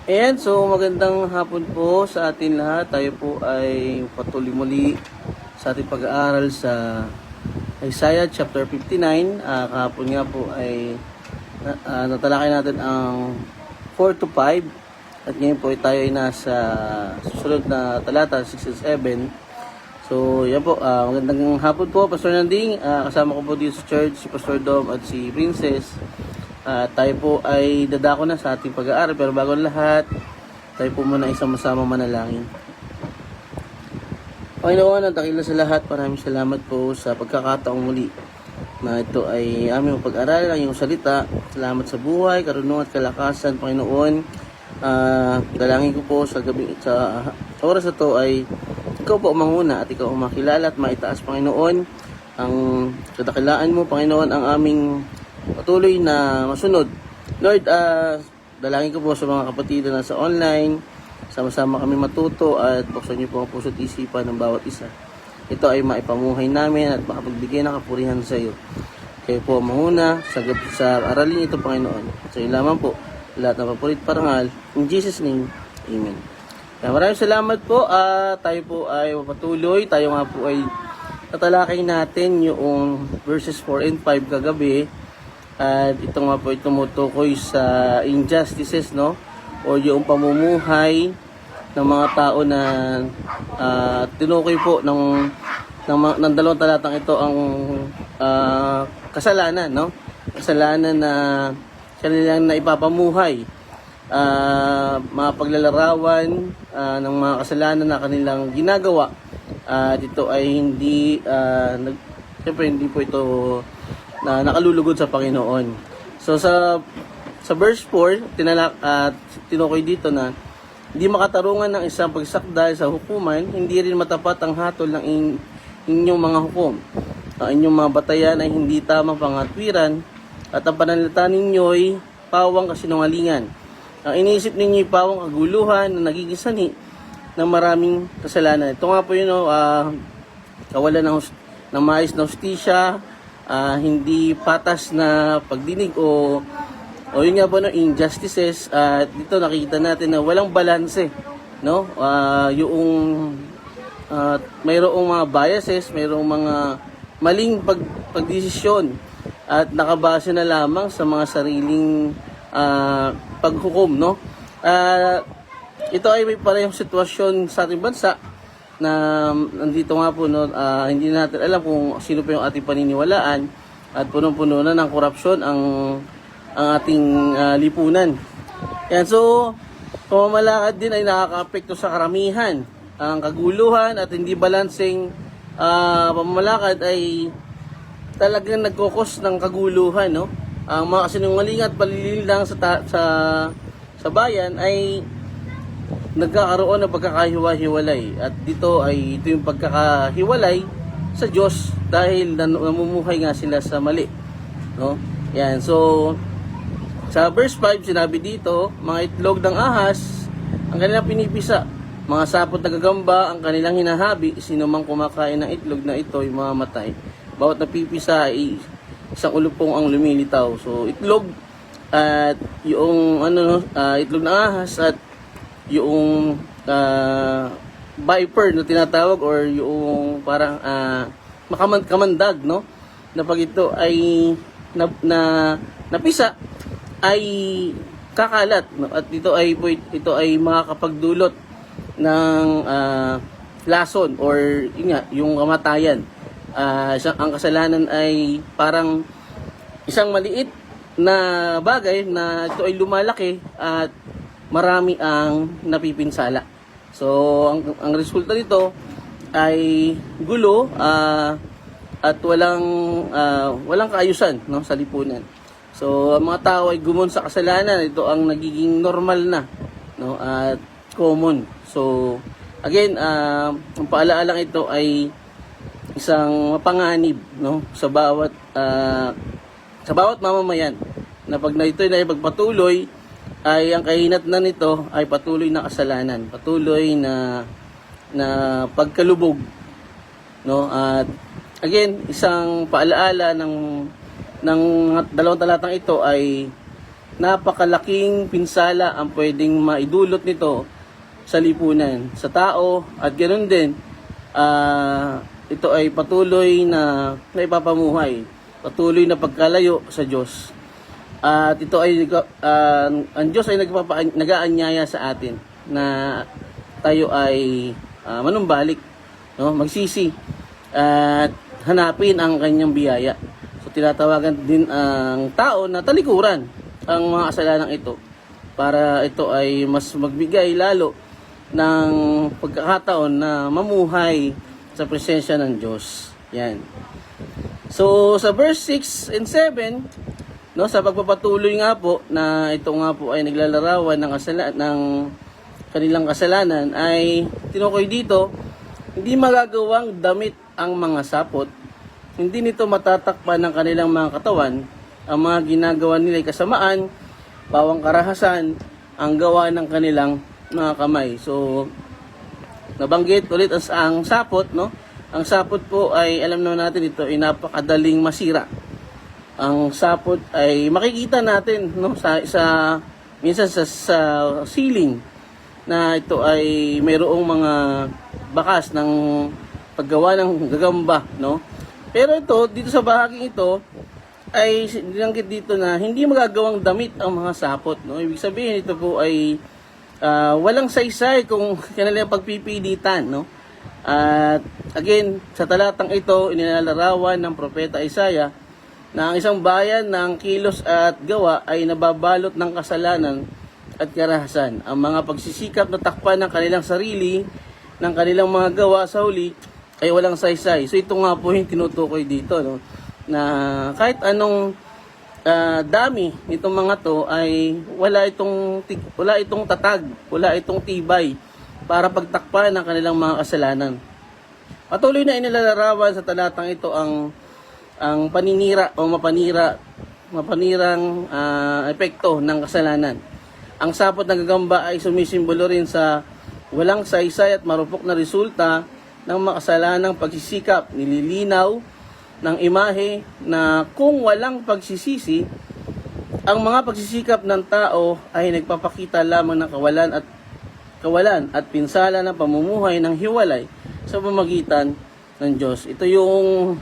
Ayan, so magandang hapon po sa atin lahat. Tayo po ay patuloy muli sa ating pag-aaral sa Isaiah chapter 59. Kahapon nga po ay natalakay natin ang 4 to 5. At ngayon po ay tayo ay nasa susunod na talata, 6 and 7. So yan po, magandang hapon po Pastor Nanding. Kasama ko po dito sa church si Pastor Dom at si Princess. Tayo po ay dadako na sa ating pag-aaral, pero bago lahat, tayo po muna isang masama manalangin. Panginoon, ang dakila sa lahat, maraming salamat po sa pagkakataong muli na ito ay aming pag-aaral ang iyong salita. Salamat sa buhay, karunungan at kalakasan, Panginoon. Dalangin ko po sa gabi, sa oras na ito ay ikaw po manguna at ikaw ang makilala at maitaas, Panginoon. Ang kadakilaan mo, Panginoon, ang aming patuloy na masunod. Lord, dalangin ko po sa mga kapatid na nasa online, sama-sama kami matuto at buksan niyo po ang puso't isipan ng bawat isa. Ito ay maipamuhay namin at makapagbigay ng kapurihan sa iyo. Kayo po manguna sa aralin ito, Panginoon. Sa iyo lamang po, lahat ng papurit parangal. In Jesus' name, Amen. Maraming salamat po. Tayo po ay mapatuloy. Tayo nga po ay tatalakay natin yung verses 4 and 5 kagabi. At ito nga po ay tumutukoy sa injustices, no? O yung pamumuhay ng mga tao na tinukoy po ng dalawang talatang ito ang kasalanan, no? Kasalanan na kanilang naipapamuhay. Mga paglalarawan ng mga kasalanan na kanilang ginagawa. Ito ay hindi, siyempre hindi po ito na nakalulugod sa Panginoon. So sa verse 4, tinukoy dito na hindi makatarungan ng isang pagsakdal sa hukuman, hindi rin matapat ang hatol ng inyong mga hukom. Inyong mga batayan ay hindi tamang pangatwiran at ang pananalita ninyo'y pawang kasinungalingan. Ang iniisip ninyo'y pawang kaguluhan na nagiging sani ng maraming kasalanan. Ito nga po yun, kawalan ng maayos na hustisya, hindi patas na pagdinig o yun nga po, no, injustices. Dito nakikita natin na walang balanse, no? Yung mayroong mga biases, mayroong mga maling pagdesisyon at nakabase na lamang sa mga sariling paghukom, no? Ito ay may parehong sitwasyon sa ating bansa na nandito nga po, no, hindi natin alam kung sino pa yung ating paniniwalaan at punong-puno na ng korupsyon ang ating lipunan. Yan, so pamamalakad din ay nakaka-apekto sa karamihan. Ang kaguluhan at hindi balanseng pamamalakad ay talagang nagkokos ng kaguluhan, no? Ang mga kasinungalingan at palililang sa bayan ay nagkakaroon ng pagkakahiwa-hiwalay at ito yung pagkakahiwalay sa Diyos dahil namumuhay nga sila sa mali, no? Yan, so sa verse 5 sinabi dito, mga itlog ng ahas ang kanilang pinipisa, mga sapot na gagamba ang kanilang hinahabi, sino mang kumakain ng itlog na ito ay mamamatay. Bawat napipisa ay isang ulupong ang lumilitaw. So itlog at yung itlog ng ahas at yung viper na tinatawag or yung parang kamandag, no, na pag ito ay napisa ay kakalat, no? At ito ay makakapagdulot ng lason or yung kamatayan. Ang kasalanan ay parang isang maliit na bagay na ito ay lumalaki at marami ang napipinsala. So ang resulta nito ay gulo at walang kaayusan, no, sa lipunan. So ang mga tao ay gumon sa kasalanan, ito ang nagiging normal na, no, at common. So again, ang paalaalang ito ay isang mapanganib, no, sa bawat mamamayan na pag na ito ay pagpatuloy ay ang kahinatnan nito ay patuloy na kasalanan, patuloy na pagkalubog, no? At again, isang paalaala ng dalawang talatang ito ay napakalaking pinsala ang pwedeng maidulot nito sa lipunan, sa tao, at ganoon din, ito ay patuloy na ipapamuhay, patuloy na pagkalayo sa Diyos. At ito ay ang Diyos ay nag-aanyaya sa atin na tayo ay manumbalik, no, magsisi at hanapin ang kanyang biyaya. So tinatawagan din ang tao na talikuran ang mga kasalanan ito para ito ay mas magbigay lalo ng pagkakataon na mamuhay sa presensya ng Diyos. Yan. So sa verse 6 and 7, no, sa pagpapatuloy nga po na ito nga po ay naglalarawan ng kanilang kasalanan, ay tinukoy dito, hindi magagawang damit ang mga sapot, hindi nito matatakpan ng kanilang mga katawan, ang mga ginagawa nila ay kasamaan, bawang karahasan, ang gawa ng kanilang mga kamay. So, nabanggit ulit ang sapot, no? Ang sapot po ay, alam naman natin ito, ay napakadaling masira. Ang sapot ay makikita natin, no, minsan sa ceiling na ito ay mayroong mga bakas ng paggawa ng gagamba, no? Pero ito, dito sa bahaging ito ay dinanggit dito na hindi magagawang damit ang mga sapot, no? Ibig sabihin ito po ay walang saysay kung kanilang pagpipilitan, no? At again, sa talatang ito, inilalarawan ng propeta Isaiah na ang isang bayan ng kilos at gawa ay nababalot ng kasalanan at karahasan. Ang mga pagsisikap na takpan ng kanilang sarili, ng kanilang mga gawa sa huli, ay walang saysay. So ito nga po yung tinutukoy dito, no? Na kahit anong dami nitong mga to ay wala itong tatag, wala itong tibay para pagtakpan ng kanilang mga kasalanan. Patuloy na inilalarawan sa talatang ito ang paninira o mapanirang epekto ng kasalanan. Ang sapot ng gagamba ay sumisimbolo rin sa walang saysay at marupok na resulta ng makasalanang pagsisikap, nililinaw ng imahe na kung walang pagsisisi, ang mga pagsisikap ng tao ay nagpapakita lamang ng kawalan at pinsala ng pamumuhay ng hiwalay sa pamamagitan ng Diyos. Ito yung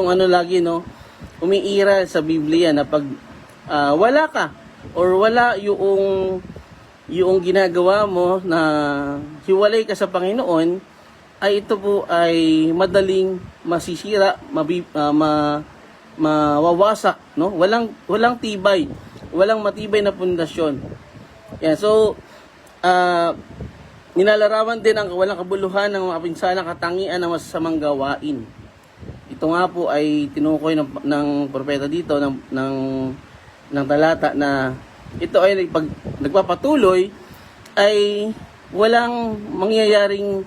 ano lagi, no, umiira sa Biblia na pag wala ka or wala yung ginagawa mo na hiwalay ka sa Panginoon, ay ito po ay madaling masisira, mawawasak, no? Walang tibay, walang matibay na pundasyon. Yan, so nilalarawan din ang walang kabuluhan ng mga pinsalang katangian ng masasamang gawain. Ito nga po ay tinukoy ng propeta dito ng talata na ito ay nagpapatuloy ay walang mangyayaring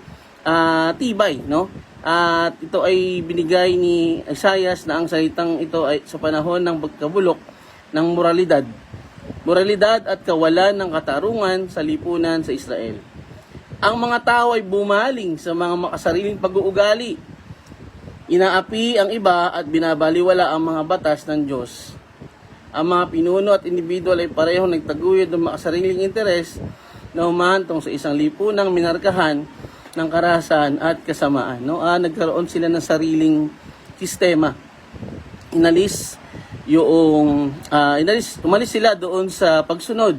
tibay, no? At ito ay binigay ni Isaiah na ang salitang ito ay sa panahon ng pagkabulok ng moralidad at kawalan ng katarungan sa lipunan sa Israel. Ang mga tao ay bumaling sa mga makasariling pag-uugali. Inaapi ang iba at binabaliwala ang mga batas ng Diyos. Ang mga pinuno at individual ay parehong nagtaguyod ng makasariling interes na humahantong sa isang lipunang minarkahan ng karahasan at kasamaan, no? Nagkaroon sila ng sariling sistema. Umalis sila doon sa pagsunod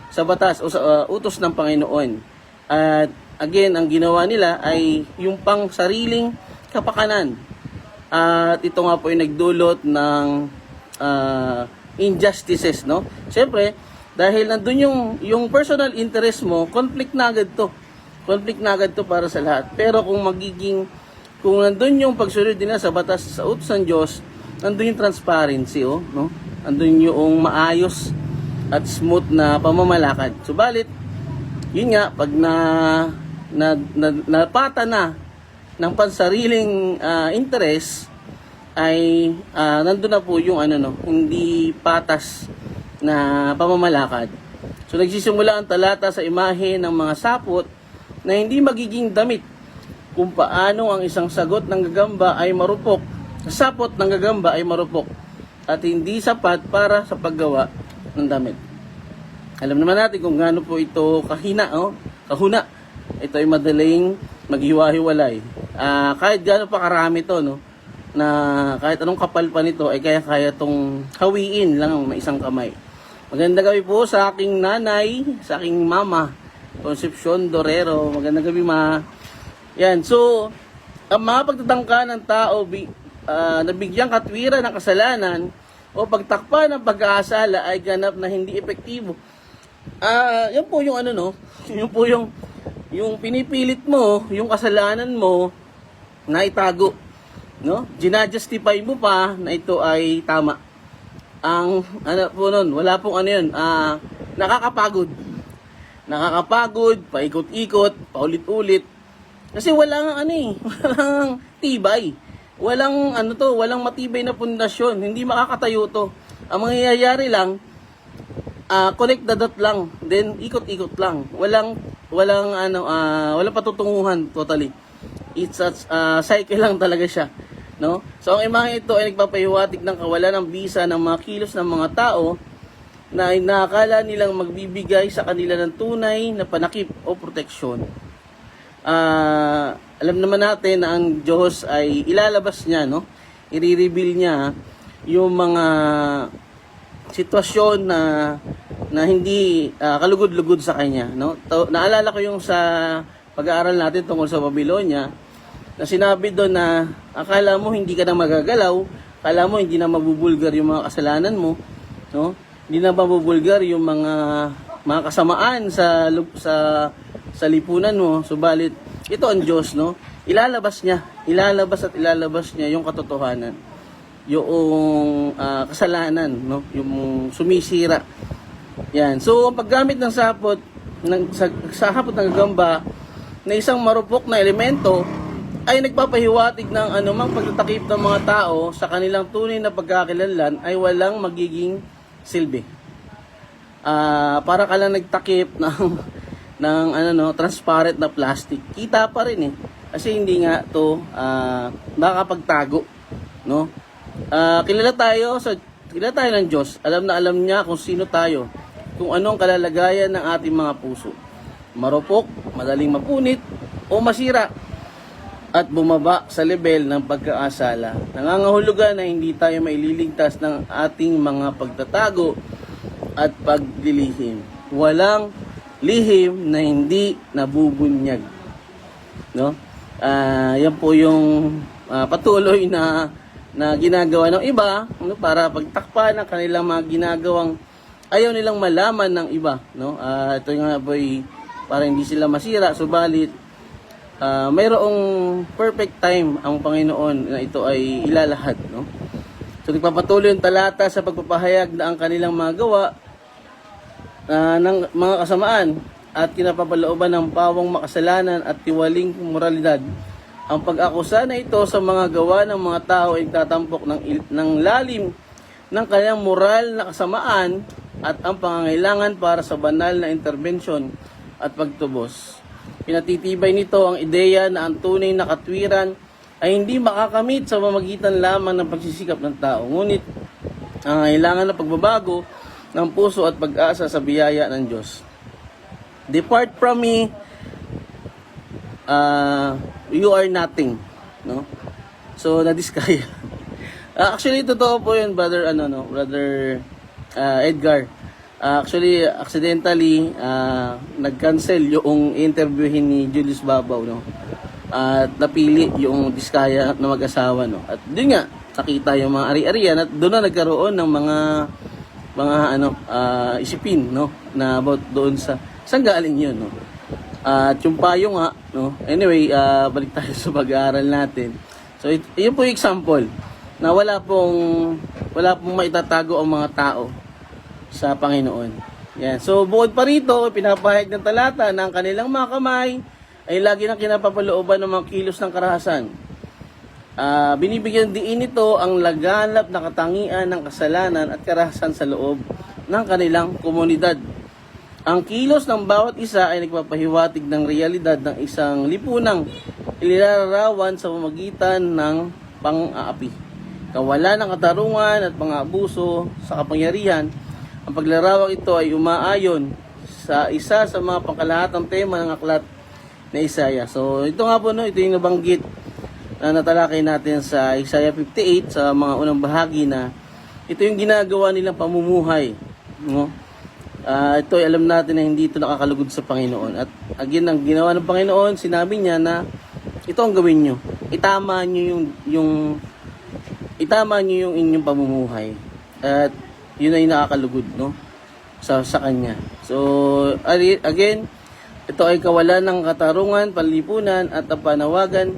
sa batas o sa utos ng Panginoon. At again, ang ginawa nila ay yung pang sariling kapakanan. At ito nga po ay nagdulot ng injustices, no? Siyempre, dahil nandun yung personal interest mo, conflict na agad to. Conflict na agad to para sa lahat. Pero kung nandun yung pagsunod nila sa batas, sa utos ng Diyos, nandun yung transparency, no? Nandun yung maayos at smooth na pamamalakad. Subalit, yun nga, pag napata na ng pansariling interest, ay nandun na po yung hindi patas na pamamalakad. So nagsisimula ang talata sa imahe ng mga sapot na hindi magiging damit kung paano ang isang sagot ng gagamba ay marupok. Sapot ng gagamba ay marupok at hindi sapat para sa paggawa ng damit. Alam naman natin kung gaano po ito kahuna. Ito ay madaling maghiwa-hiwalay. Kahit gaano pa karami to, no, na kahit anong kapal pa nito ay kaya tong hawiin lang ng isang kamay. Magandang gabi po sa aking nanay, sa aking mama, Concepcion Dorero. Magandang gabi, ma. Yan, so ang mga pagtatangka ng tao nabigyang katwiran ng kasalanan o pagtakpa ng pag-aasala ay ganap na hindi epektibo. Yan po yung ano, no? Yun po yung pinipilit mo, yung kasalanan mo na itago, no? Ginajustify mo pa na ito ay tama. Ang ano po nun, wala pong ano yun, nakakapagod. Nakakapagod, paikot-ikot, paulit-ulit. Kasi walang walang tibay. Walang walang matibay na pundasyon. Hindi makakatayo to. Ang mangyayari lang, connect the dot lang, then ikot-ikot lang. Walang patutunguhan totally. It's a cycle lang talaga siya, no? So ang imahe ito ay nagpapahiwatig ng kawalan ng bisa ng mga kilos ng mga tao na inaakala nilang magbibigay sa kanila ng tunay na panakip o proteksyon. Alam naman natin na ang Diyos ay ilalabas niya, no? I-reveal niya yung mga sitwasyon na hindi kalugod-lugod sa kanya, no? Naalala ko yung sa pag-aaral natin tungkol sa Babylonia na sinabi doon na akala mo hindi ka na magagalaw, akala mo hindi na mabubulgar yung mga kasalanan mo, no? Hindi na mabubulgar yung mga kasamaan sa lipunan mo. Subalit ito ang Diyos, no? Ilalabas niya yung katotohanan, yung kasalanan, no? Yung sumisira. Yan. So ang paggamit ng sapot ng gagamba na isang marupok na elemento ay nagpapahiwatig ng anumang pagtatakip ng mga tao sa kanilang tunay na pagkakakilanlan ay walang magiging silbi. Para ka lang nagtakip ng transparent na plastic. Kita pa rin kasi hindi nga to nakakapagtago, no? Kilala tayo ng Diyos. Alam na alam niya kung sino tayo, kung anong kalalagayan ng ating mga puso. Marupok, madaling mapunit o masira at bumaba sa level ng pagkaasala. Nangangahulugan na hindi tayo maililigtas ng ating mga pagtatago at pagdilihim. Walang lihim na hindi nabubunyag, no? Yan po yung patuloy na ginagawa ng iba, no, para pagtakpan ng kanilang mga ginagawang ayaw nilang malaman ng iba, no? Ito nga po para hindi sila masira, subalit mayroong perfect time ang Panginoon na ito ay ilalahad, no? So nagpapatuloy yung talata sa pagpapahayag na ang kanilang mga gawa ng mga kasamaan at kinapapalooban ng pawang makasalanan at tiwaling moralidad. Ang pag-akusa na ito sa mga gawa ng mga tao ay tatampok ng lalim ng kanilang moral na kasamaan at ang pangangailangan para sa banal na interbensyon at pagtubos. Pinatitibay nito ang ideya na ang tunay na katwiran ay hindi makakamit sa pamamagitan lamang ng pagsisikap ng tao, ngunit ang kailangan ng pagbabago ng puso at pag-asa sa biyaya ng Diyos. Depart from me, you are nothing, no? So nadiskaya. Actually totoo po 'yun, brother Edgar. Actually accidentally nag-cancel yung interviewin ni Julius Babaw, no? At napili yung diskaya na mag-asawa, no? At doon nga nakita yung mga ari-arian at doon na nagkaroon ng mga isipin, no, na about doon sa saan galing yun, no? At yung payo nga, no? Anyway, balik tayo sa pag-aaral natin. So yun po yung example na wala pong maitatago ang mga tao sa Panginoon. Yan. So bukod pa rito, pinapahayag ng talata na ang kanilang mga kamay ay lagi nang kinapapalooban ng mga kilos ng karahasan. Binibigyan diin nito ang laganap na katangian ng kasalanan at karahasan sa loob ng kanilang komunidad. Ang kilos ng bawat isa ay nagpapahiwatig ng realidad ng isang lipunang ilalarawan sa pamamagitan ng pang-aapi, kawalan ng katarungan at pang-aabuso sa kapangyarihan Ang paglarawang ito ay umaayon sa isa sa mga pangkalahatang tema ng aklat na Isaiah. So ito nga po, no, ito yung nabanggit na natalakay natin sa Isaiah 58 sa mga unang bahagi, na ito yung ginagawa nilang pamumuhay, no? Ito ay alam natin na hindi ito nakakalugod sa Panginoon. At again, ang ginawa ng Panginoon, sinabi niya na ito ang gawin nyo. Itama nyo yung inyong pamumuhay. At yun ay nakakalugod, no? Sa kanya. So again, ito ay kawalan ng katarungan, panlipunan at panawagan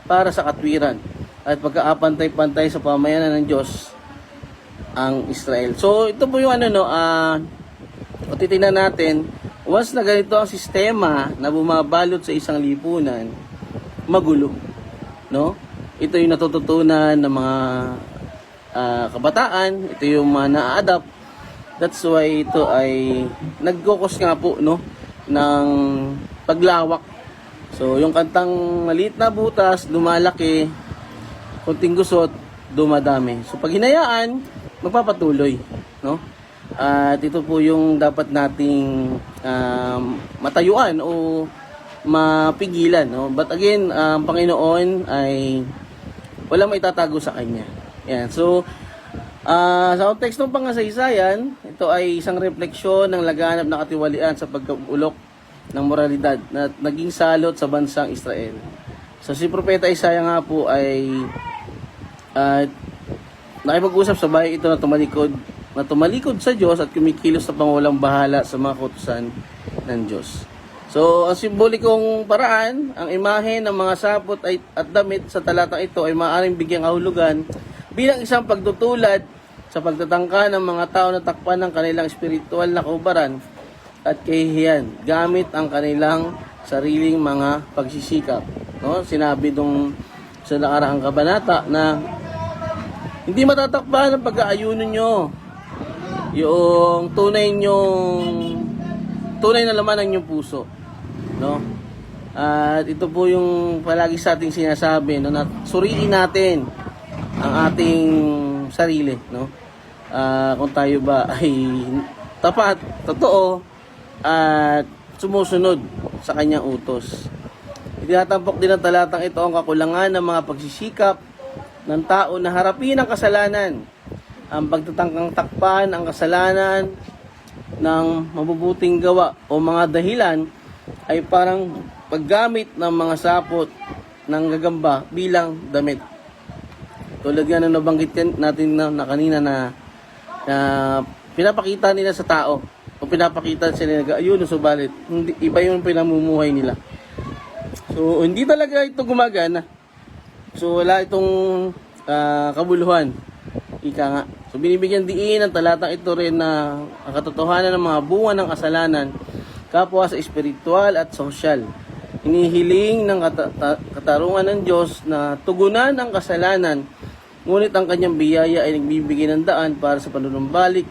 para sa katwiran at pagkaapantay-pantay sa pamayanan ng Diyos ang Israel. So ito po yung o titingnan natin, once na ganito ang sistema na bumabalot sa isang lipunan, magulo, no? Ito yung natututunan ng mga kabataan, ito yung mga na-adapt. That's why ito ay nagkukos nga po, no, ng paglawak. So yung kantang maliit na butas, lumalaki, konting gusot, dumadami. So pag hinayaan, magpapatuloy, no? At ito po yung dapat nating matayuan o mapigilan, no? But again, ang Panginoon ay wala maitatago sa kanya. Yan. So sa konteksto ng pangasaysayan, ito ay isang refleksyon ng laganap na katiwalian sa pagkaulok ng moralidad na naging salot sa bansang Israel. So si Propeta Isaiah nga po ay nakipag-usap sa bahay ito na tumalikod sa Diyos at kumikilos sa pangulang bahala sa mga kautusan ng Diyos. So, ang simbolikong paraan, ang imahe ng mga sapot at damit sa talatang ito ay maaaring bigyang kahulugan bilang isang pagtutulad sa pagtatangka ng mga tao na takpan ng kanilang espiritual na kaubaran at kahihiyan gamit ang kanilang sariling mga pagsisikap. No? Sinabi nung sa nakaraang kabanata na hindi matatakpan ang pag-aayuno nyo yung tunay na laman ng inyong puso, no? At ito po yung palagi sa ating sinasabi, no, na suriin natin ang ating sarili, no? Kung tayo ba ay tapat, totoo, at sumusunod sa kanyang utos. Itinatampok din ng talatang ito ang kakulangan ng mga pagsisikap ng tao na harapin ang kasalanan, ang pagtatangkang takpan ang kasalanan ng mabubuting gawa o mga dahilan ay parang paggamit ng mga sapot ng gagamba bilang damit. Tulad nga na nabanggit natin na kanina na pinapakita nila sa tao o pinapakita sila nag-ayuno, subalit hindi, iba yung pinamumuhay nila. So hindi talaga ito gumagana. So wala itong kabuluhan. Ika nga. So binibigyan diin ng talatang ito rin na ang katotohanan ng mga bunga ng kasalanan kapwa sa espiritual at sosyal. Hinihiling ng katarungan ng Diyos na tugunan ang kasalanan, ngunit ang kanyang biyaya ay nagbibigay ng daan para sa panunumbalik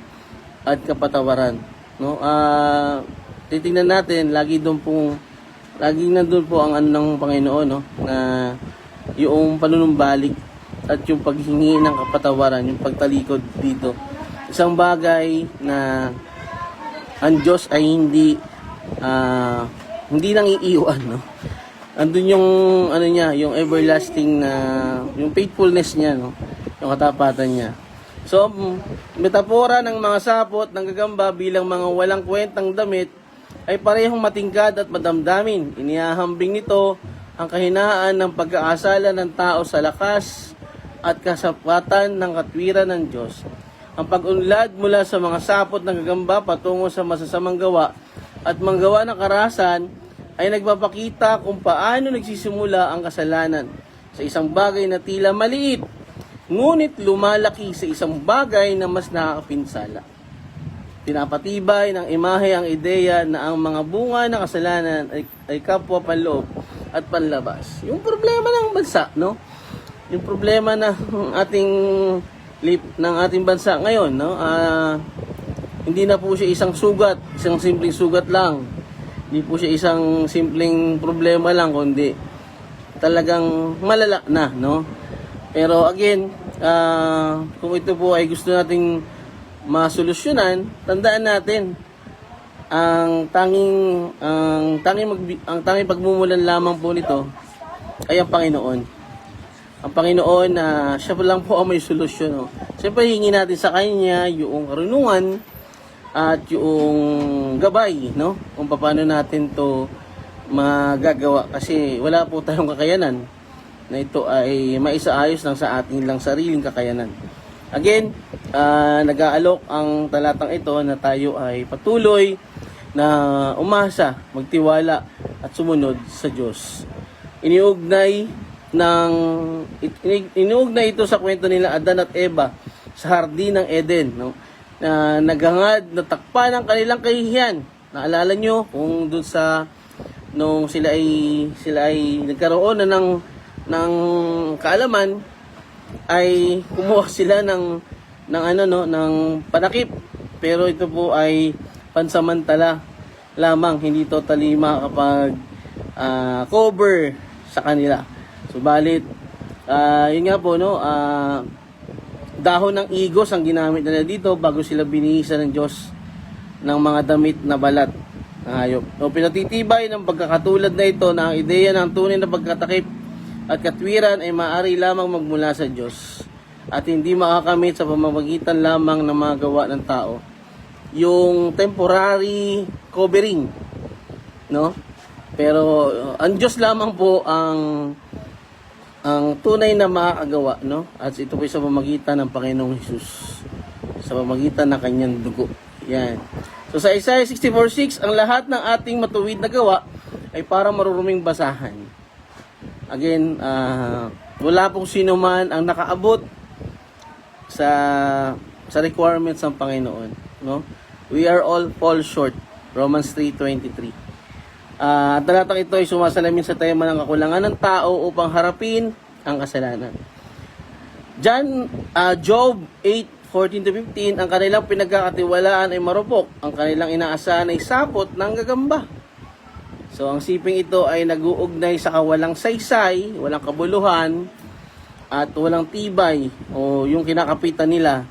at kapatawaran. No? Titingnan natin, laging nandun po ang ano ng Panginoon, no? Na yung panunumbalik at yung paghingi ng kapatawaran, yung pagtalikod dito. Isang bagay na ang Diyos ay hindi nang iiwan, no? Andun yung niya, yung everlasting na yung faithfulness niya, no? Yung katapatan niya. So, metapora ng mga sapot ng gagamba bilang mga walang kwentang damit ay parehong matingkad at madamdamin. Inihahambing nito ang kahinaan ng pag-aasala ng tao sa lakas at kasapatan ng katwiran ng Diyos. Ang pag-unlad mula sa mga sapot ng gagamba patungo sa masasamang gawa at manggawa ng karahasan ay nagpapakita kung paano nagsisimula ang kasalanan sa isang bagay na tila maliit, ngunit lumalaki sa isang bagay na mas nakakapinsala. Pinapatibay ng imahe ang ideya na ang mga bunga ng kasalanan ay kapwa panloob at panlabas. Yung problema ng bansa, no? Yung problema ng ating bansa ngayon, no? Hindi na po siya isang simpleng sugat lang. Hindi po siya isang simpleng problema lang, kundi talagang malala na, no? Pero again, kung ito po ay gusto nating masolusyonan, tandaan natin ang tanging pagmumulan lamang po nito ay ang Panginoon. Ang Panginoon na siya pa lang po ang may solusyon. No? Siyempre, hingi natin sa Kanya yung karunungan at yung gabay, no? Kung paano natin to magagawa. Kasi wala po tayong kakayanan na ito ay maisaayos lang sa ating lang sariling kakayanan. Again, nag-aalok ang talatang ito na tayo ay patuloy na umasa, magtiwala at sumunod sa Diyos. Iniugnay ito sa kwento nila Adan at Eva sa hardin ng Eden, no? Na naghangad na takpan ang kanilang kahihiyan. Naalala nyo kung doon sa nung sila ay nagkaroon na ng kaalaman, ay kumuha sila ng panakip, pero ito po ay pansamantala lamang, hindi totally makakapag cover sa kanila. Subalit yun nga po, no, dahon ng igos ang ginamit nila dito bago sila binihisan ng Diyos ng mga damit na balat ng hayop. So, pinatitibay ng pagkakatulad na ito na ang ideya ng tunay na pagkatakip at katwiran ay maaari lamang magmula sa Diyos at hindi makakamit sa pamamagitan lamang ng mga gawa ng tao. Yung temporary covering, no? Pero ang Diyos lamang po ang tunay na makakagawa, no? At ito po sa pamamagitan ng Panginoong Hesus, sa pamamagitan ng kanyang dugo. Yan. So sa Isaiah 64:6, ang lahat ng ating matuwid na gawa ay para maruruming basahan. Again, wala pong sino man ang nakaabot sa requirements ng Panginoon, no? We are all fall short. Romans 3:23. At talatang ito ay sumasalamin sa tema ng kakulangan ng tao upang harapin ang kasalanan. Job 8:14-15, ang kanilang pinagkakatiwalaan ay marupok, ang kanilang inaasahan ay sapot ng gagamba. So ang siping ito ay nag-uugnay sa kawalang saysay, walang kabuluhan, at walang tibay o yung kinakapitan nila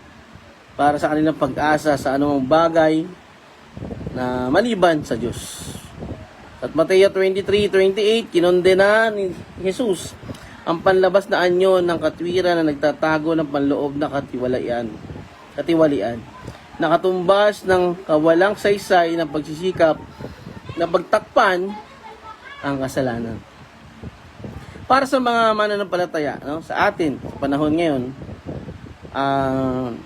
para sa kanilang pag-asa sa anumang bagay na maliban sa Diyos. At Mateo 23:28, kinondena ni Jesus ang panlabas na anyo ng katwiran na nagtatago ng panloob na katiwalian. Nakatumbas ng kawalang saysay ng pagsisikap na pagtakpan ang kasalanan. Para sa mga mananampalataya, no, sa atin, sa panahon ngayon, ang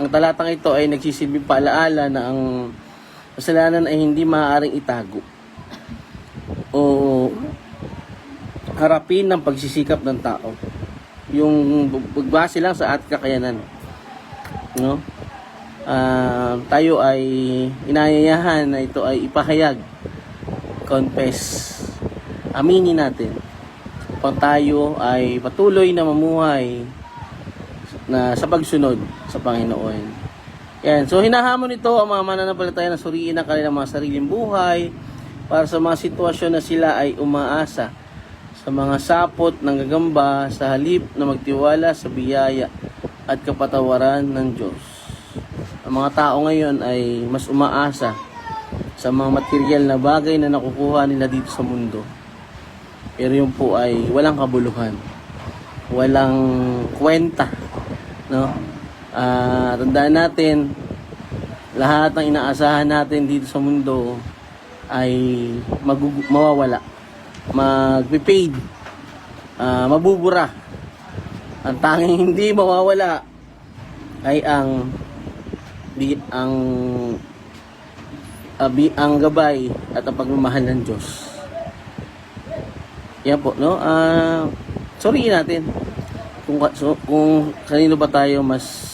talatang ito ay nagsisilbing paalaala na ang kasalanan ay hindi maaaring itago o harapin ng pagsisikap ng tao. Yung bagbase lang sa ating kakayanan, no? Tayo ay inayayahan na ito ay ipahayag, confess, aminin natin upang tayo ay patuloy na mamuhay na sa pagsunod sa Panginoon. Yan. So hinahamon nito ang mga mananampalataya na suriin ang kanilang mga sariling buhay para sa mga sitwasyon na sila ay umaasa sa mga sapot ng gagamba sa halip na magtiwala sa biyaya at kapatawaran ng Diyos. Ang mga tao ngayon ay mas umaasa sa mga material na bagay na nakukuha nila dito sa mundo. Pero yun po ay walang kabuluhan, walang kwenta, no? Tandaan natin, lahat ng inaasahan natin dito sa mundo ay mawawala, magpipaid, mabubura. Ang tanging hindi mawawala ay ang gabay at ang pagmamahal ng Diyos. Yan po, no? Sorry natin kung kanino ba tayo mas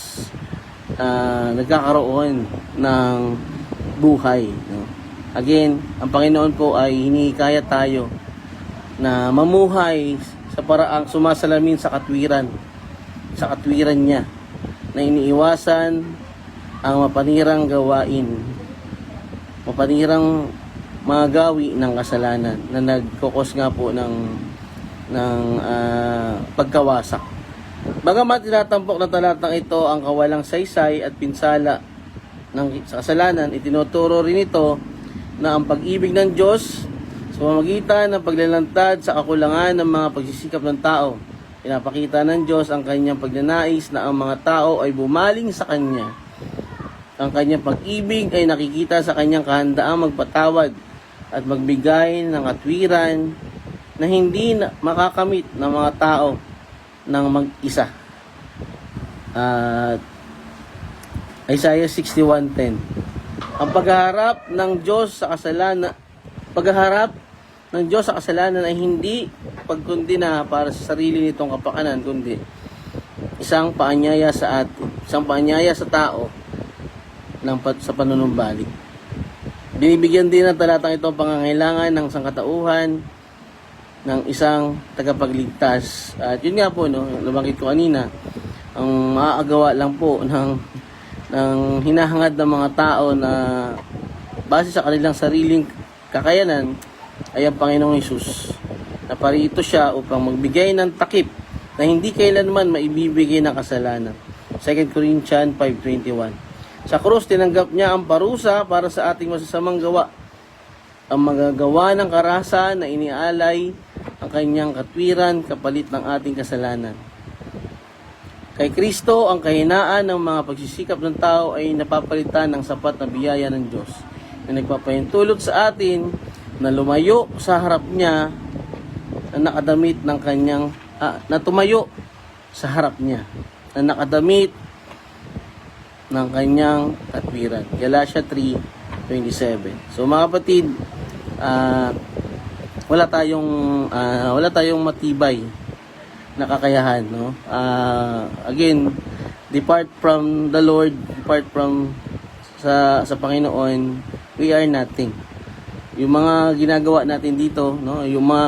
nagkakaroon ng buhay, no? Again, ang Panginoon po ay hinihikayat tayo na mamuhay sa paraang sumasalamin sa katwiran niya, na iniiwasan ang mapanirang gawain, mapanirang mga gawi ng kasalanan na nagkukos nga po ng pagkawasak Bagamat tinatampok na talatang ito ang kawalang saysay at pinsala sa kasalanan, itinuturo rin ito na ang pag-ibig ng Diyos sa pamamagitan ng paglalantad sa kakulangan ng mga pagsisikap ng tao. Pinapakita ng Diyos ang kanyang pagnanais na ang mga tao ay bumaling sa Kanya. Ang kanyang pag-ibig ay nakikita sa kanyang kahandaang magpatawad at magbigay ng katwiran na hindi makakamit ng mga tao ng mag-isa. Isaiah 61:10. Ang pagharap ng Diyos sa kasalanan ay hindi pagkundina para sa sarili nitong kapakanan, kundi isang paanyaya sa atin, isang paanyaya sa tao sa panunumbalik. Binibigyan din ng talatang ito ang pangangailangan ng sangkatauhan ng isang tagapagligtas. At yun nga po, no, nabanggit ko kanina, ang maaagawa lang po ng hinahangad ng mga tao na base sa kanilang sariling kakayanan ay ang Panginoong Hesus. Naparito siya upang magbigay ng takip na hindi kailanman maibibigay ng kasalanan. 2 Corinthians 5:21. Sa krus, tinanggap niya ang parusa para sa ating masasamang gawa. Ang magagawa ng karahasan na inialay ang kanyang katwiran kapalit ng ating kasalanan. Kay Kristo, ang kahinaan ng mga pagsisikap ng tao ay napapalitan ng sapat na biyaya ng Diyos na nagpapahintulot sa atin na lumayo sa harap niya na nakadamit ng kanyang na tumayo sa harap niya na nakadamit ng kanyang katwiran. Galatia 3:27. So mga kapatid, wala tayong matibay na kakayahan, no? Again, depart from the Lord, depart from sa Panginoon, we are nothing. Yung mga ginagawa natin dito, no, yung mga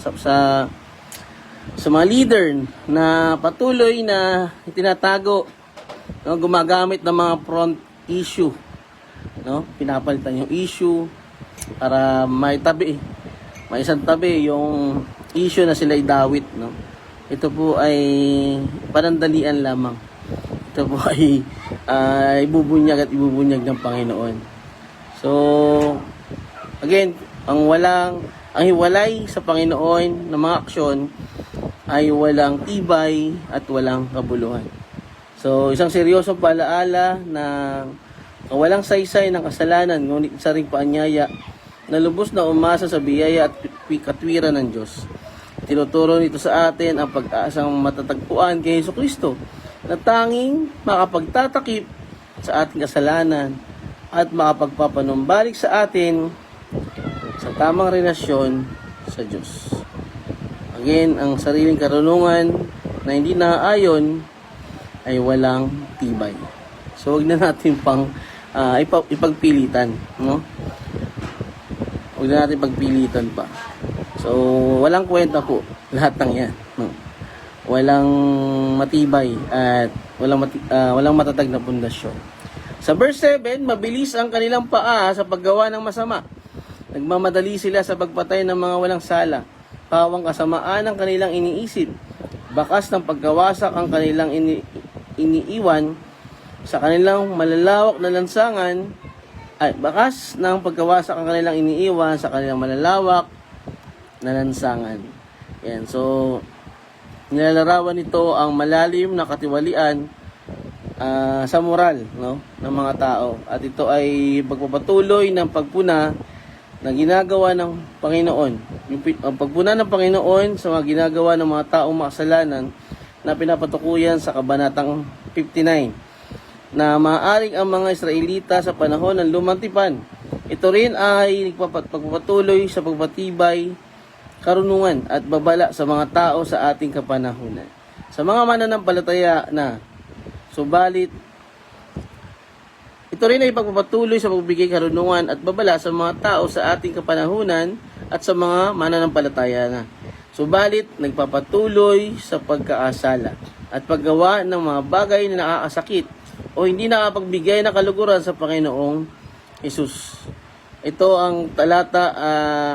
sa mga leader na patuloy na itinatago, no, gumagamit ng mga front issue, no, pinapalitan yung issue para may isang tabi yung issue na sila idawit, no. Ito po ay panandalian lamang. Ito po ay ibubunyag ng Panginoon. So again, ang hiwalay sa Panginoon na mga aksyon ay walang tibay at walang kabuluhan. So, isang seryosong paalaala na walang saysay ng kasalanan, ngunit isa ring paanyaya na lubos na umasa sa biyaya at katwiran ng Diyos. Tinuturo nito sa atin ang pag-asang matatagpuan kay Jesucristo na tanging makapagtatakip sa ating kasalanan at makapagpapanumbalik sa atin sa tamang relasyon sa Diyos. Again, ang sariling karunungan na hindi naaayon ay walang tibay. So, huwag na natin pang ipagpilitan, no? Huwag na natin pagpilitan pa. So, walang kwenta po lahat ng yan, no? Walang matibay at walang matatag na pundasyon. Sa verse 7, mabilis ang kanilang paa sa paggawa ng masama. Nagmamadali sila sa pagpatay ng mga walang sala. Pawang kasamaan ang kanilang iniisip. Bakas ng pagkawasak ang kanilang iniiwan sa kanilang malalawak na lansangan. Bakas ng pagkawasak ang kanilang iniiwan sa kanilang malalawak na lansangan. Yan. So, nilalarawan nito ang malalim na katiwalian sa moral, no, ng mga tao. At ito ay pagpapatuloy ng pagpuna na ginagawa ng Panginoon. Ang pagpuna ng Panginoon sa mga ginagawa ng mga taong makasalanan na pinapatukuyan sa Kabanatang 59 na maaaring ang mga Israelita sa panahon ng Lumang Tipan. Ito rin ay pagpapatuloy sa pagpatibay, karunungan at babala sa mga tao sa ating kapanahunan. Sa mga mananampalataya na, subalit, ito rin ay pagpapatuloy sa pagbigay karunungan at babala sa mga tao sa ating kapanahunan at sa mga mananampalataya na. Subalit, nagpapatuloy sa pagkaasala at paggawa ng mga bagay na nakakasakit o hindi nakapagbigay ng kaluguran sa Panginoong Hesus. Ito ang talata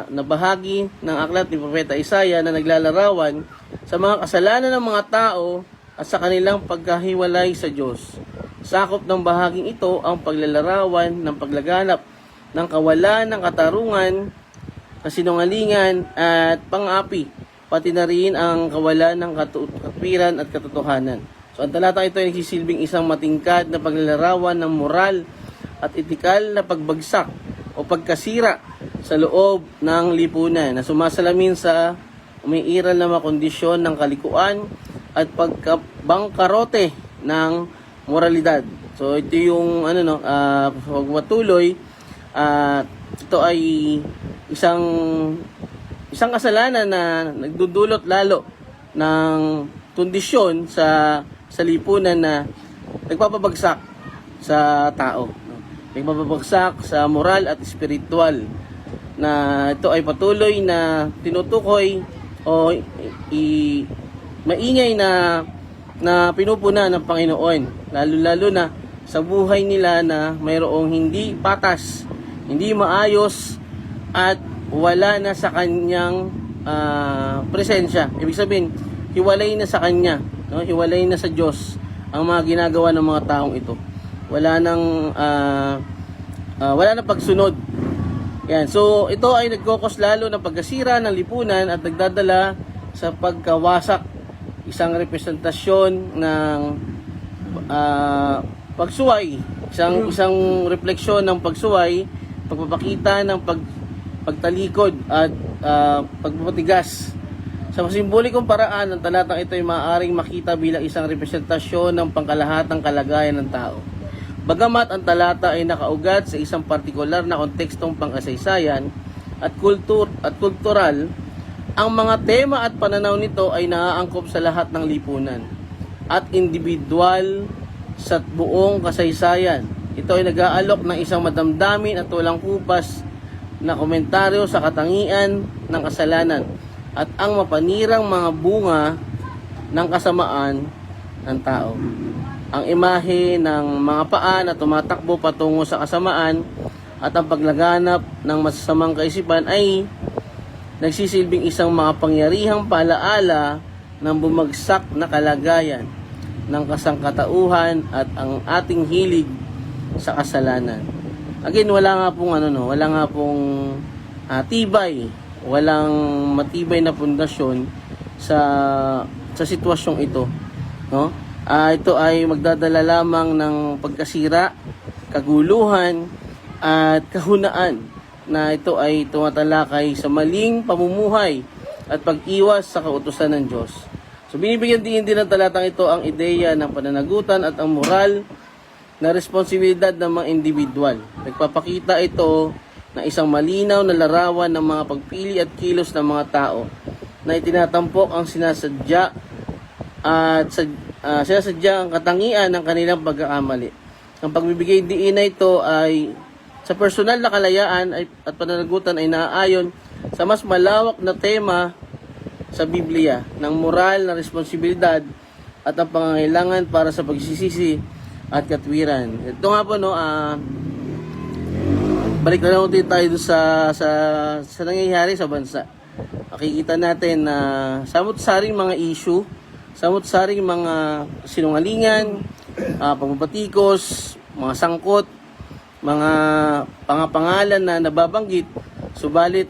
na bahagi ng aklat ni Propeta Isaiah na naglalarawan sa mga kasalanan ng mga tao at sa kanilang pagkahiwalay sa Diyos. Sakop ng bahaging ito ang paglalarawan ng paglaganap ng kawalan ng katarungan, kasinungalingan at pang-api, pati na rin ang kawalan ng katwiran at katotohanan. So ang talata ito ay nagsisilbing isang matingkad na paglalarawan ng moral at etikal na pagbagsak o pagkasira sa loob ng lipunan na sumasalamin sa umiiral na mga kondisyon ng kalikuan at pagkabangkarote ng moralidad. So ito yung pagpatuloy, ito ay isang kasalanan na nagdudulot lalo ng kondisyon sa lipunan na nagpapabagsak sa tao. Nagpapabagsak sa moral at espiritual na ito ay patuloy na tinutukoy o maingay na pinupuna ng Panginoon, lalo na sa buhay nila na mayroong hindi patas, hindi maayos at wala na sa kanyang presensya. Ibig sabihin, hiwalay na sa kanya, no? Hiwalay na sa Diyos ang mga ginagawa ng mga taong ito. Wala nang pagsunod. Yan. So ito ay nagkokos lalo ng pagkasira ng lipunan at nagdadala sa pagkawasak, isang representasyon ng pagsuway, isang refleksyon ng pagsuway, pagpapakita ng pagtalikod at pagpapatigas. Sa simbolikong paraan, ang talatang ito ay maaaring makita bilang isang representasyon ng pangkalahatang kalagayan ng tao. Bagamat ang talata ay nakaugat sa isang partikular na kontekstong pang-kasaysayan at kultural, ang mga tema at pananaw nito ay naaangkop sa lahat ng lipunan at individual sa buong kasaysayan. Ito ay nag-aalok ng isang madamdamin at walang kupas na komentaryo sa katangian ng kasalanan at ang mapanirang mga bunga ng kasamaan ng tao. Ang imahe ng mga paa na tumatakbo patungo sa kasamaan at ang paglaganap ng masasamang kaisipan ay nagsisilbing isang makapangyarihang paalaala ng bumagsak na kalagayan ng kasangkatauhan at ang ating hilig sa kasalanan. Again, wala nga pong tibay, walang matibay na pundasyon sa sitwasyong ito, no? Ito ay magdadala lamang ng pagkasira, kaguluhan at kahunaan na ito ay tumatalakay sa maling pamumuhay at pag-iwas sa kautusan ng Diyos. So binibigyan din ng talatang ito ang ideya ng pananagutan at ang moral na responsibilidad ng mga individual. Nagpapakita ito na isang malinaw na larawan ng mga pagpili at kilos ng mga tao na itinatampok ang sinasadya at sinasadya ang katangian ng kanilang pagkakamali. Ang pagbibigay diin na ito ay sa personal na kalayaan at pananagutan ay naaayon sa mas malawak na tema sa Biblia ng moral na responsibilidad at ang pangangailangan para sa pagsisisi at katwiran. Ito nga po, balik na lang tayo sa nangyayari sa bansa. Makikita natin na samot-saring mga issue, samot-saring mga sinungalingan, pagbabatikos, mga sangkot, mga pangapangalan na nababanggit, subalit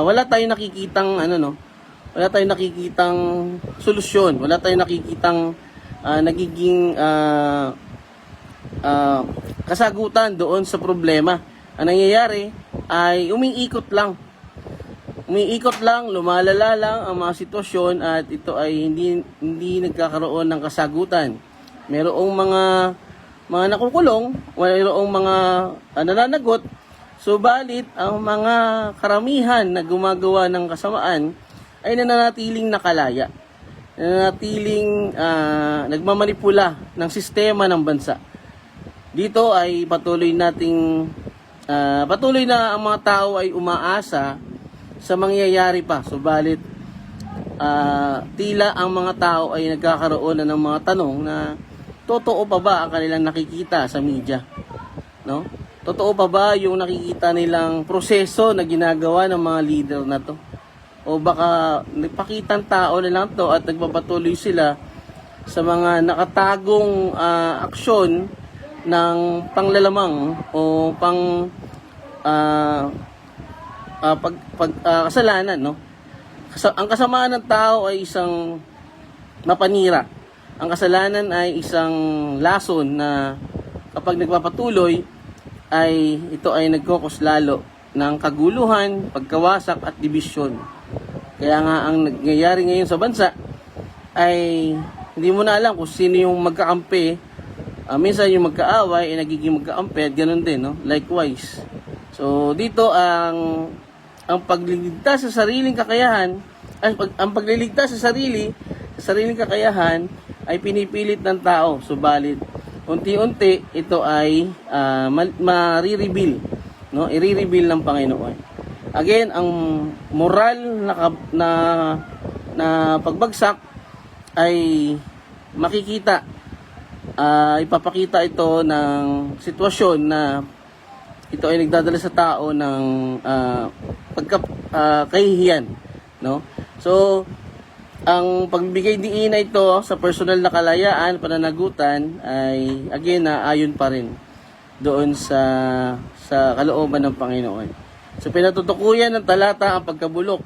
wala tayong nakikitang wala tayong nakikitang solusyon, wala tayong nakikitang nagiging kasagutan doon sa problema. Ang nangyayari ay umiikot lang, lumalala lang ang mga sitwasyon at ito ay hindi nagkakaroon ng kasagutan. Mayroong mga nakukulong, mayroong mga nananagot, subalit ang mga karamihan na gumagawa ng kasamaan ay nananatiling nakalaya, nananatiling nagmamanipula ng sistema ng bansa. Dito ay patuloy na ang mga tao ay umaasa sa mangyayari pa, subalit tila ang mga tao ay nagkakaroon na ng mga tanong na totoo pa ba ang kanilang nakikita sa media? No? Totoo pa ba yung nakikita nilang proseso na ginagawa ng mga leader na to? O baka nagpakitang tao na lang to at nagpapatuloy sila sa mga nakatagong aksyon ng panglalamang o kasalanan, no? Ang kasamaan ng tao ay isang mapanira. Ang kasalanan ay isang lason na kapag nagpapatuloy ay ito ay nagkokos lalo ng kaguluhan, pagkawasak at dibisyon. Kaya nga ang nangyayari ngayon sa bansa ay hindi mo na alam kung sino yung magkakampi. Minsan yung magkaaway ay nagiging magkakampi at ganun din, no? Likewise. So dito ang pagliligtas sa sariling kakayahan, ang pagliligtas sa sariling kakayahan ay pinipilit ng tao. Subalit unti-unti ito ay marireveal, no? I-reveal ng Panginoon. Again, ang moral na pagbagsak ay makikita, ipapakita ito ng sitwasyon na ito ay nagdadala sa tao ng kahihiyan, no? So ang pagbibigay diin na ito sa personal na kalayaan, pananagutan ay again ayon pa rin doon sa kalooban ng Panginoon. So pinatutukuyan ng talata ang pagkabulok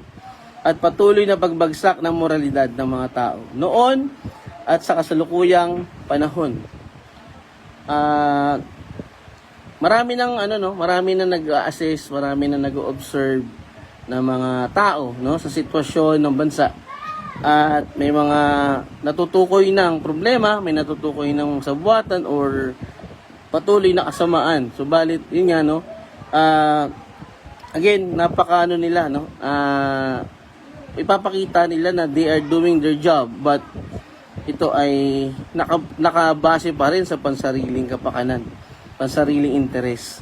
at patuloy na pagbagsak ng moralidad ng mga tao noon at sa kasalukuyang panahon. Marami nang nag-assess, marami nang nag-observe ng mga tao, no, sa sitwasyon ng bansa. At may mga natutukoy ng problema, may natutukoy ng sabuatan or patuloy na kasamaan. Subalit yun nga, no, again, napakaano nila, no, ipapakita nila na they are doing their job, but ito ay nakabase pa rin sa pansariling kapakanan, pansariling interes.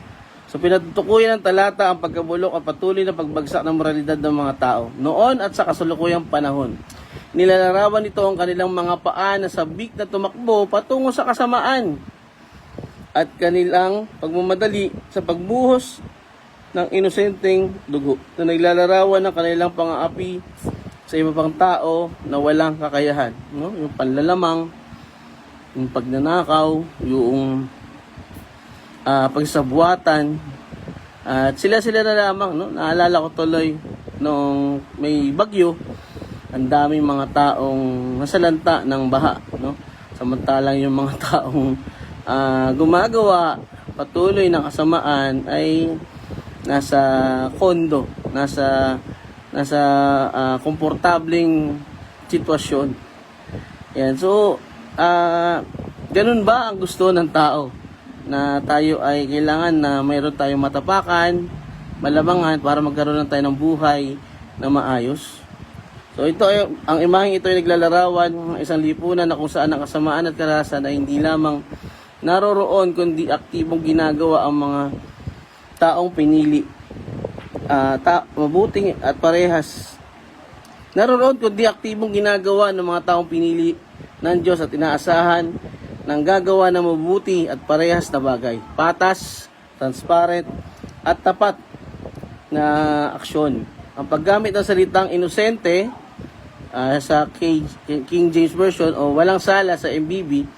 So pinatutukuyan ng talata ang pagkabulok at patuloy na pagbagsak ng moralidad ng mga tao noon at sa kasalukuyang panahon. Nilalarawan nito ang kanilang mga paa na sabik na tumakbo patungo sa kasamaan at kanilang pagmamadali sa pagbuhos ng inosenteng dugo na naglalarawan ng kanilang pang-aapi sa iba pang tao na walang kakayahan, no? Yung panlalamang, yung pagnanakaw, yung pagsabuatan, at sila na lamang, no? Naalala ko tuloy nung may bagyo, ang daming mga taong nasalanta ng baha, no? Samantalang yung mga taong gumagawa patuloy ng kasamaan ay nasa kondo, nasa komportableng sitwasyon. Yan. So, ganun ba ang gusto ng tao? Na tayo ay kailangan na mayroon tayong matapakan, malamangan para magkaroon na tayo ng buhay na maayos. So ito ay, ang imaheng ito ay naglalarawan ng isang lipunan na kung saan ang kasamaan at karahasan ay hindi lamang naroroon kundi aktibong ginagawa ang mga taong pinili. Mabuting at parehas naroroon kundi aktibong ginagawa ng mga taong pinili ng Diyos at inaasahan ng gagawa ng mabuti at parehas na bagay, patas, transparent at tapat na aksyon. Ang paggamit ng salitang inosente sa King James Version o walang sala sa MBB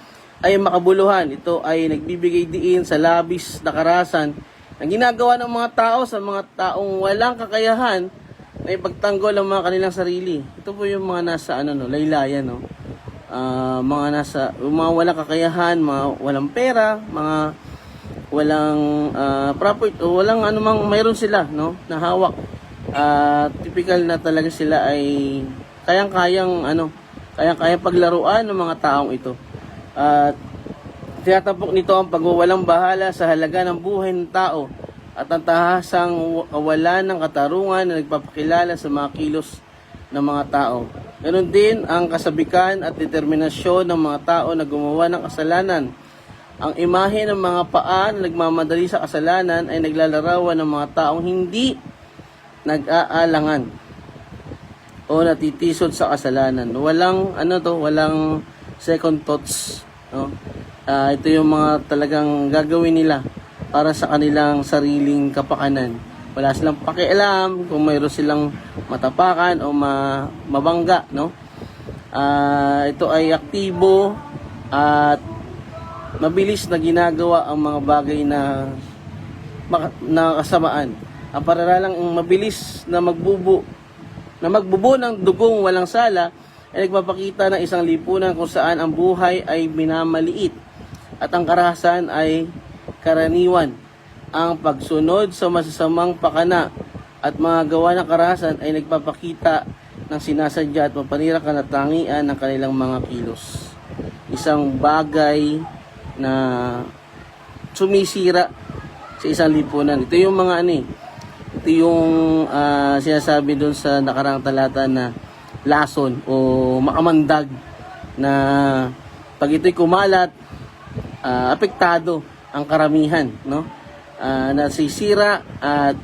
ay makabuluhan. Ito ay nagbibigay diin sa labis na karahasan ang ginagawa ng mga tao sa mga taong walang kakayahan na ipagtanggol ang mga kanilang sarili. Ito po yung mga nasa laylayan, no? Mga walang kakayahan, mga walang pera, mga walang property o walang anumang mayroon sila, no, na hawak. Typical na talaga sila ay kayang-kayang paglaruan ng mga taong ito. At tinatapok nito ang pagwawalang bahala sa halaga ng buhay ng tao at ang tahasang kawalan ng katarungan na nagpapakilala sa mga kilos ng mga tao. Ganon din ang kasabikan at determinasyon ng mga tao na gumawa ng kasalanan. Ang imahe ng mga paa na nagmamadali sa kasalanan ay naglalarawan ng mga taong hindi nag-aalangan o natitisod sa kasalanan. Walang walang second thoughts, no? Ito yung mga talagang gagawin nila para sa kanilang sariling kapakanan. Wala silang pakialam kung mayroon silang matapakan o mabangga, no? Ito ay aktibo at mabilis na ginagawa ang mga bagay na kasamaan. Ang pararalang mabilis na magbubo ng dugong walang sala ay nagpapakita ng isang lipunan kung saan ang buhay ay minamaliit at ang karahasan ay karaniwan. Ang pagsunod sa masasamang pakana at mga gawa ng karahasan ay nagpapakita ng sinasadya at mapanirang kanatangian ng kanilang mga kilos. Isang bagay na sumisira sa isang lipunan. Ito yung mga ito yung sinasabi doon sa nakarang talata na lason o makamandag na pag ito'y kumalat, apektado ang karamihan, no? Nasisira at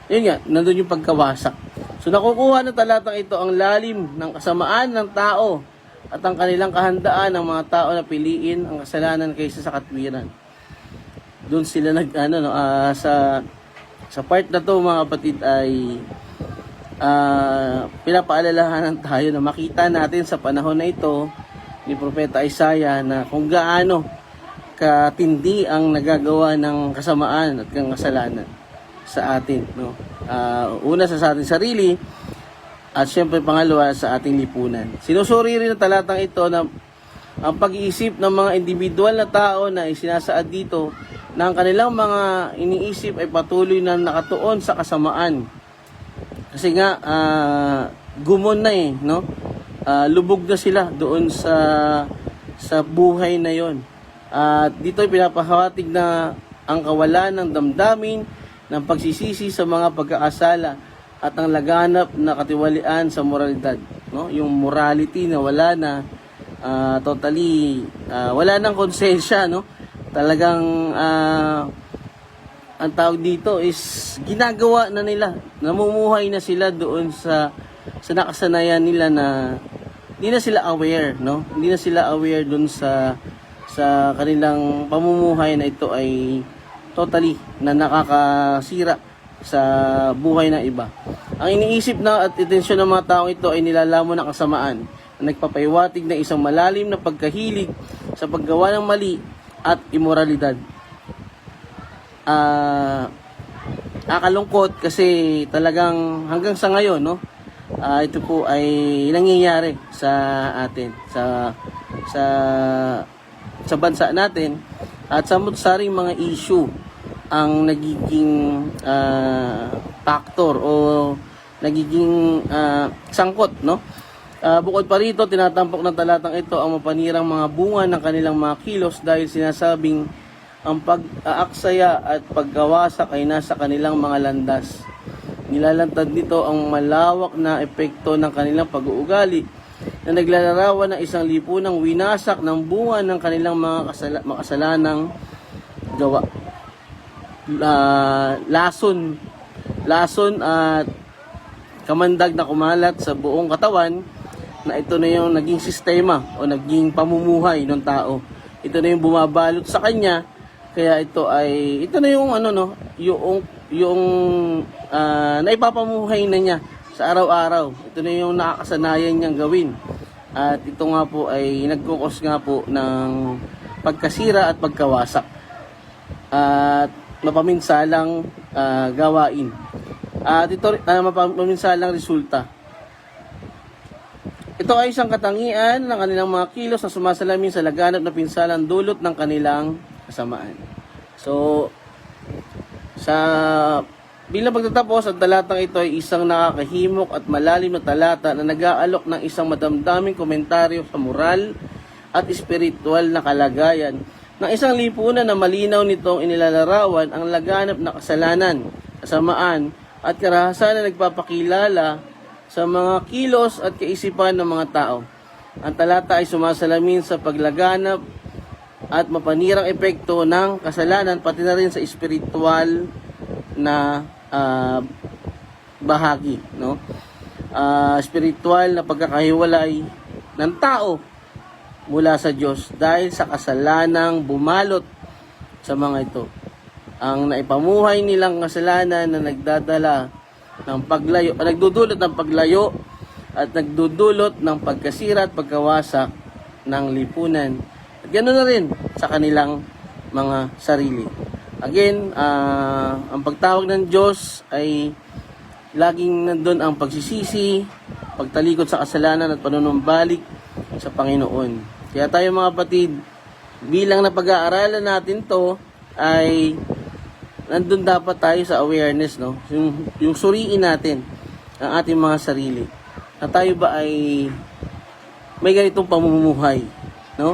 yun nga, nandun yung pagkawasak. So nakukuha ng talatang ito ang lalim ng kasamaan ng tao at ang kanilang kahandaan ng mga tao na piliin ang kasalanan kaysa sa katwiran. Doon sila sa part na to mga kapatid ay pinapaalalahanan tayo na makita natin sa panahon na ito ni Propeta Isaiah na kung gaano katindi ang nagagawa ng kasamaan at ng kasalanan sa atin, no? Una sa ating sarili at syempre pangalawa sa ating lipunan. Sinusuri rin ng talatang ito na ang pag-iisip ng mga individual na tao na isinasaad dito na ang kanilang mga iniisip ay patuloy na nakatuon sa kasamaan. Kasi nga gumon na no? Lubog na sila doon sa buhay na 'yon. At dito ay pinapahawatig na ang kawalan ng damdamin ng pagsisisi sa mga pagkakasala at ang laganap na katiwalian sa moralidad, no? Yung morality na wala na totally wala nang konsensya, no? Talagang ang tawag dito is ginagawa na nila, namumuhay na sila doon sa nakasanayan nila na hindi na sila aware, no? Hindi na sila aware doon sa kanilang pamumuhay na ito ay totally na nakakasira sa buhay ng iba. Ang iniisip na at intensyon ng mga taong ito ay nilalamon ng kasamaan na nagpapaiwatig ng isang malalim na pagkahilig sa paggawa ng mali at imoralidad. Akalungkot kasi talagang hanggang sa ngayon, no? Ito po ay nangyayari sa atin, sa bansa natin at sa saring mga issue ang nagiging factor o nagiging sangkot, no? Bukod pa rito, tinatampok ng talatang ito ang mapanirang mga bunga ng kanilang mga kilos dahil sinasabing ang pag-aaksaya at paggawasak ay nasa kanilang mga landas. Nilalantad nito ang malawak na epekto ng kanilang pag-uugali na naglalarawan ng isang lipunang winasak ng bunga ng kanilang mga kasalanang gawa. Lason at kamandag na kumalat sa buong katawan na ito na yung naging sistema o naging pamumuhay ng tao. Ito na yung bumabalot sa kanya, kaya ito na yung yung naipapamuhay na niya sa araw-araw. Ito na yung nakakasanayan niyang gawin. At ito nga po ay nagkukos nga po ng pagkasira at pagkawasak. At mapaminsalang gawain. At ito mapaminsalang resulta. Ito ay isang katangian ng kanilang mga kilos na sumasalamin sa laganap na pinsalang dulot ng kanilang kasamaan. So, bilang pagtatapos, ang talatang ito ay isang nakakahimok at malalim na talata na nag-aalok ng isang madamdaming komentaryo sa moral at espiritual na kalagayan ng isang lipunan na malinaw nitong inilalarawan ang laganap na kasalanan, kasamaan at karahasan na nagpapakilala sa mga kilos at kaisipan ng mga tao. Ang talata ay sumasalamin sa paglaganap at mapanirang epekto ng kasalanan pati na rin sa espiritual na bahagi, no? Spiritual na pagkakahiwalay ng tao mula sa Diyos dahil sa kasalanang bumalot sa mga ito. Ang naipamuhay nilang kasalanan na nagdudulot ng paglayo at nagdudulot ng pagkasira at pagkawasak ng lipunan. At ganoon na rin sa kanilang mga sarili. Again, ang pagtawag ng Diyos ay laging nandun ang pagsisisi, pagtalikod sa kasalanan at panunumbalik sa Panginoon. Kaya tayo mga kapatid, bilang napag-aaralan natin to, ay nandun dapat tayo sa awareness, no? Yung suriin natin ang ating mga sarili. Na tayo ba ay may ganitong pamumuhay, no?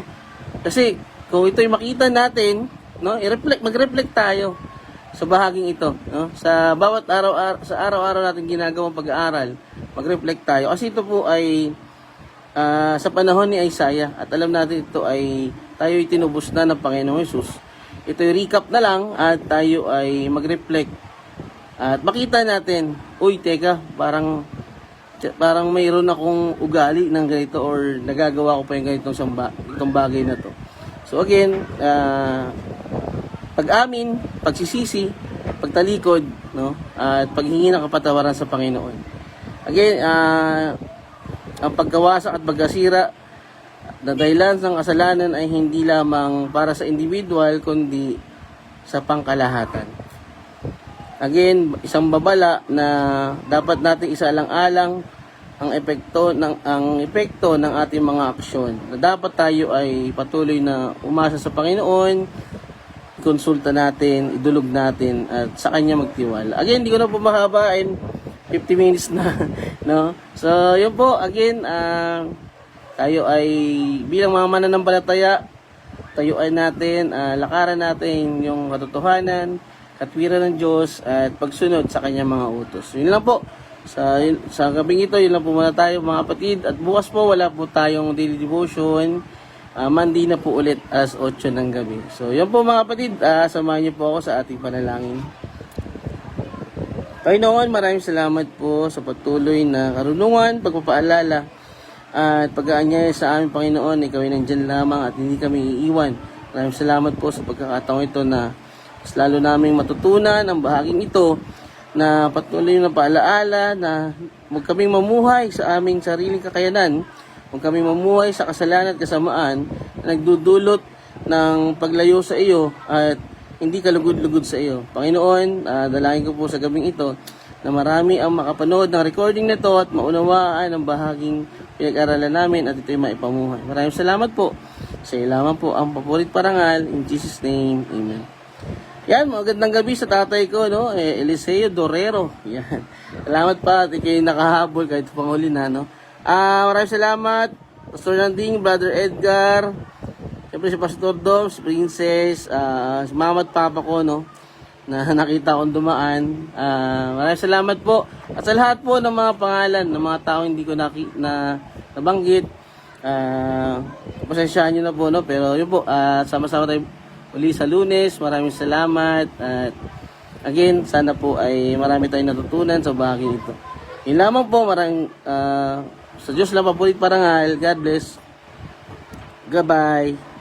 Kasi kung ito'y makita natin, no, mag-reflect tayo sa bahaging ito, no? Sa bawat araw-araw natin ginagawang pag-aaral, mag-reflect tayo. Kasi ito po ay sa panahon ni Isaiah, at alam natin ito ay tayo'y tinubos na ng Panginoong Hesus. Ito'y recap na lang at tayo ay mag-reflect at makita natin, uy, teka, parang mayroon akong ugali ng ganito or nagagawa ko pa yung itong bagay na to. So again, pag-amin, pagsisisi, pagtalikod, no, at paghingi ng kapatawaran sa Panginoon. Again, ang pagkawasak at pagkasira na dahilan ng kasalanan ay hindi lamang para sa individual kundi sa pangkalahatan. Again, isang babala na dapat nating isaalang-alang ang epekto ng ating mga aksyon. Na dapat tayo ay patuloy na umasa sa Panginoon, konsulta natin, idulog natin at sa kanya magtiwala. Again, hindi ko na po mahabain, 50 minutes na, no? So, yun po, again, tayo ay bilang mga mananampalataya, tayuan natin, lakaran natin yung katotohanan, katwiran ng Diyos at pagsunod sa kanyang mga utos. Yun lang po. Sa gabing ito, yun lang po muna tayo mga kapatid. At bukas po, wala po tayong daily devotion. Monday na po ulit as 8 ng gabi. So, yun po mga kapatid. Samahan niyo po ako sa ating panalangin. Panginoon, maraming salamat po sa patuloy na karunungan, pagpapaalala, at pag-aanyaya sa aming Panginoon. Ikaw ay nandyan lamang at hindi kami iiwan. Maraming salamat po sa pagkakataon ito na mas lalo naming matutunan ang bahaging ito na patuloy na paalaala na huwag kaming mamuhay sa aming sariling kakayanan, huwag kaming mamuhay sa kasalanan at kasamaan na nagdudulot ng paglayo sa iyo at hindi kalugod-lugod sa iyo. Panginoon, dalangin ko po sa gabing ito na marami ang makapanood ng recording nito at maunawaan ang bahaging pinag-aralan namin at ito'y maipamuhay. Maraming salamat po. Sa iyo lamang po ang papurit parangal. In Jesus' name, Amen. Yan, magandang gabi sa tatay ko, no? Eliseo Dorero. Yan. Salamat pa at ikay nakahabol kahit panghuli na, no? Maraming salamat. Pastor Nanding, Brother Edgar, siyempre si Pastor Dom, si Princess, si Mama at Papa ko, no? Na nakita kong dumaan. Maraming salamat po. At sa lahat po ng mga pangalan ng mga tao hindi ko nabanggit, pasensyahan nyo na po, no? Pero yun po, sama-sama tayo uli sa Lunes. Maraming salamat. At again, sana po ay marami tayong natutunan sa bahagi ito. Yun lamang po, sa Diyos lang papulit parangal. God bless. Goodbye.